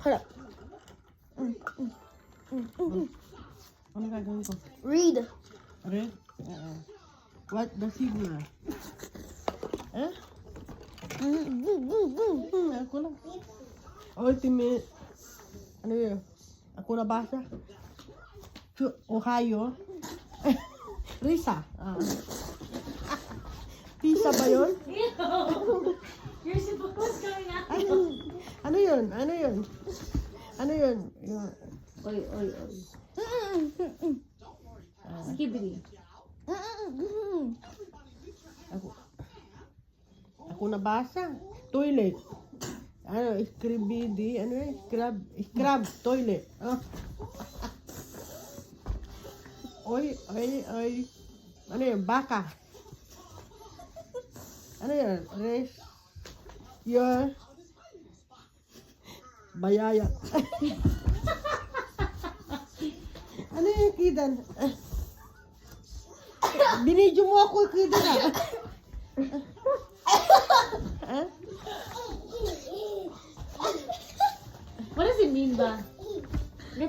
Put up. Ano gagawin ko? Read. Red? What the signal? Eh? Ako lang. Ultimate. Ano yun? Ako nabasa? Ohio? Risa. Pisa ba yun? You're supposed coming out. Ano yun? Ano yun? Ano yun? Oy. Skibidi. Ako nabasa. Toilet. Ano? Scribidi. Ano yun? Scrub. Toilet. Oy. Ano yun? Baka. Ano yun? Rest your bayaya. Ano yung kidan? Binidyo mo ako kidan What does it mean ba?